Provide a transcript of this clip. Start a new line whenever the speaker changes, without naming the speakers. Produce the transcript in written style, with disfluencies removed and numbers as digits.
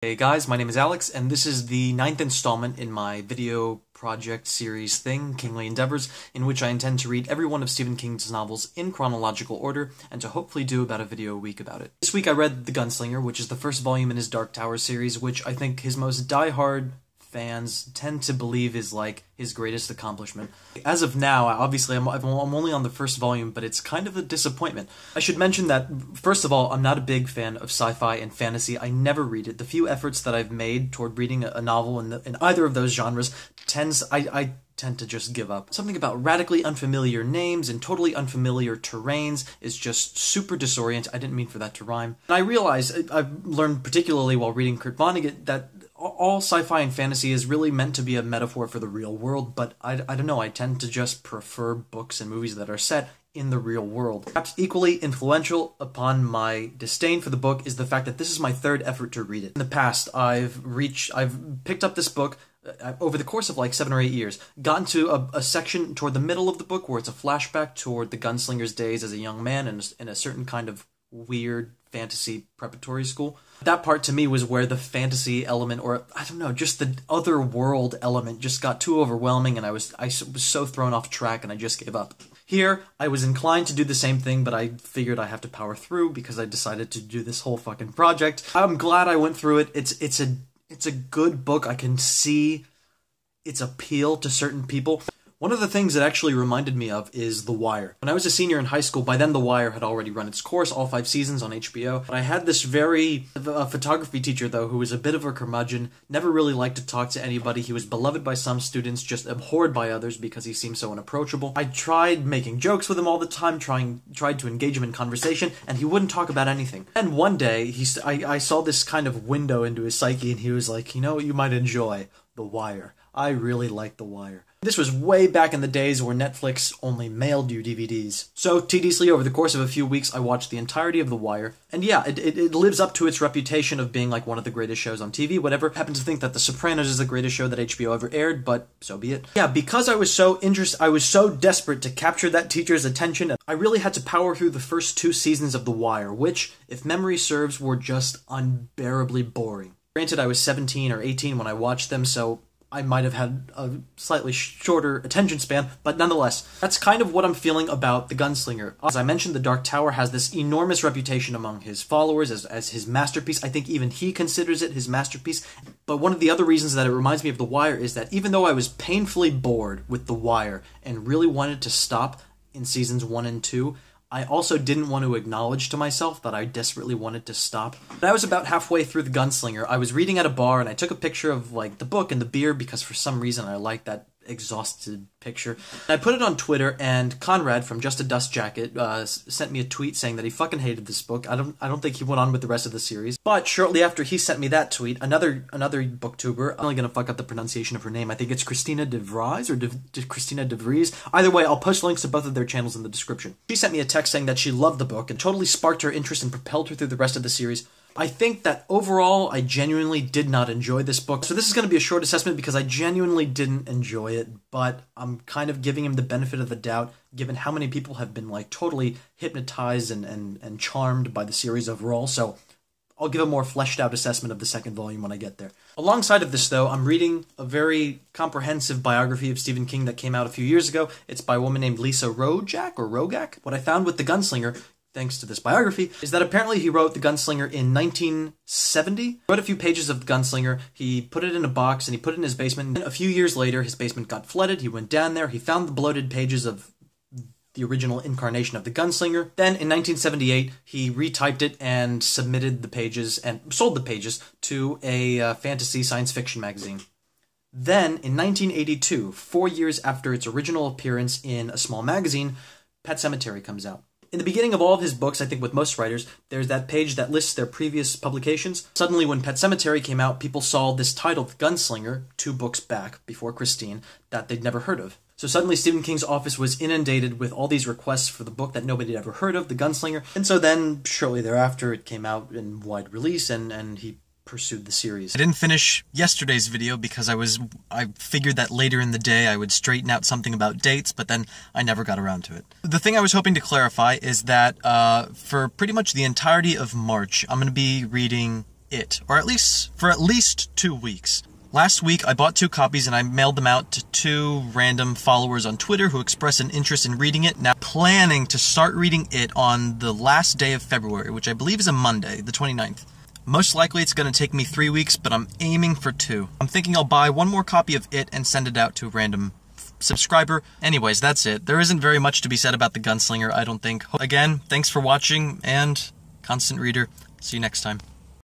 Hey guys, my name is Alex, and this is the 9th installment in my video project series thing, Kingly Endeavors, in which I intend to read every one of Stephen King's novels in chronological order, and to hopefully do about a video a week about it. This week I read The Gunslinger, which is the first volume in his Dark Tower series, which I think his most die-hard fans tend to believe is like his greatest accomplishment. As of now, obviously I'm only on the first volume, but it's kind of a disappointment. I should mention that, first of all, I'm not a big fan of sci-fi and fantasy. I never read it. The few efforts that I've made toward reading a novel in either of those genres I tend to just give up. Something about radically unfamiliar names and totally unfamiliar terrains is just super disorienting. I didn't mean for that to rhyme. And I realize, I've learned particularly while reading Kurt Vonnegut, that all sci-fi and fantasy is really meant to be a metaphor for the real world, but I don't know, I tend to just prefer books and movies that are set in the real world. Perhaps equally influential upon my disdain for the book is the fact that this is my third effort to read it. In the past, I've picked up this book over the course of like 7 or 8 years, gotten to a section toward the middle of the book where it's a flashback toward the gunslinger's days as a young man in a certain kind of weird fantasy preparatory school. That part to me was where the fantasy element, or I don't know, just the other world element just got too overwhelming, and I was so thrown off track and I just gave up. Here, I was inclined to do the same thing, but I figured I have to power through because I decided to do this whole fucking project. I'm glad I went through it. It's a good book. I can see its appeal to certain people. One of the things it actually reminded me of is The Wire. When I was a senior in high school, by then The Wire had already run its course, all 5 seasons on HBO. But I had this photography teacher, though, who was a bit of a curmudgeon, never really liked to talk to anybody. He was beloved by some students, just abhorred by others because he seemed so unapproachable. I tried making jokes with him all the time, tried to engage him in conversation, and he wouldn't talk about anything. And one day, I saw this kind of window into his psyche, and he was like, you know, you might enjoy The Wire. I really like The Wire. This was way back in the days where Netflix only mailed you DVDs. So, tediously, over the course of a few weeks, I watched the entirety of The Wire. And yeah, it lives up to its reputation of being like one of the greatest shows on TV, whatever. I happen to think that The Sopranos is the greatest show that HBO ever aired, but so be it. Yeah, because I was so desperate to capture that teacher's attention, I really had to power through the first 2 seasons of The Wire, which, if memory serves, were just unbearably boring. Granted, I was 17 or 18 when I watched them, so I might have had a slightly shorter attention span, but nonetheless, that's kind of what I'm feeling about The Gunslinger. As I mentioned, The Dark Tower has this enormous reputation among his followers as his masterpiece. I think even he considers it his masterpiece. But one of the other reasons that it reminds me of The Wire is that even though I was painfully bored with The Wire and really wanted to stop in seasons 1 and 2, I also didn't want to acknowledge to myself that I desperately wanted to stop. When I was about halfway through The Gunslinger, I was reading at a bar and I took a picture of like the book and the beer because for some reason I liked that exhausted picture. And I put it on Twitter, and Conrad from Just a Dust Jacket sent me a tweet saying that he fucking hated this book. I don't think he went on with the rest of the series. But shortly after he sent me that tweet, another booktuber, I'm only gonna fuck up the pronunciation of her name. I think it's Christina de Vries or Christina de Vries. Either way, I'll post links to both of their channels in the description. She sent me a text saying that she loved the book and totally sparked her interest and propelled her through the rest of the series. I think that overall, I genuinely did not enjoy this book. So this is going to be a short assessment because I genuinely didn't enjoy it, but I'm kind of giving him the benefit of the doubt, given how many people have been like totally hypnotized and charmed by the series overall. So I'll give a more fleshed out assessment of the second volume when I get there. Alongside of this, though, I'm reading a very comprehensive biography of Stephen King that came out a few years ago. It's by a woman named Lisa Rogak. What I found with The Gunslinger, thanks to this biography, is that apparently he wrote The Gunslinger in 1970. He wrote a few pages of The Gunslinger, he put it in a box, and he put it in his basement. And a few years later, his basement got flooded, he went down there, he found the bloated pages of the original incarnation of The Gunslinger. Then, in 1978, he retyped it and submitted the pages, and sold the pages, to a fantasy science fiction magazine. Then, in 1982, 4 years after its original appearance in a small magazine, Pet Sematary comes out. In the beginning of all of his books, I think with most writers, there's that page that lists their previous publications. Suddenly, when Pet Sematary came out, people saw this title, The Gunslinger, 2 books back, before Christine, that they'd never heard of. So suddenly Stephen King's office was inundated with all these requests for the book that nobody had ever heard of, The Gunslinger. And so then, shortly thereafter, it came out in wide release, and he pursued the series. I didn't finish yesterday's video because I figured that later in the day I would straighten out something about dates, but then I never got around to it. The thing I was hoping to clarify is that for pretty much the entirety of March, I'm going to be reading It, or for at least 2 weeks. Last week, I bought 2 copies and I mailed them out to 2 random followers on Twitter who expressed an interest in reading it. Now, planning to start reading it on the last day of February, which I believe is a Monday, the 29th. Most likely it's going to take me 3 weeks, but I'm aiming for 2. I'm thinking I'll buy 1 more copy of it and send it out to a random subscriber. Anyways, that's it. There isn't very much to be said about the Gunslinger, I don't think. Again, thanks for watching, and constant reader. See you next time.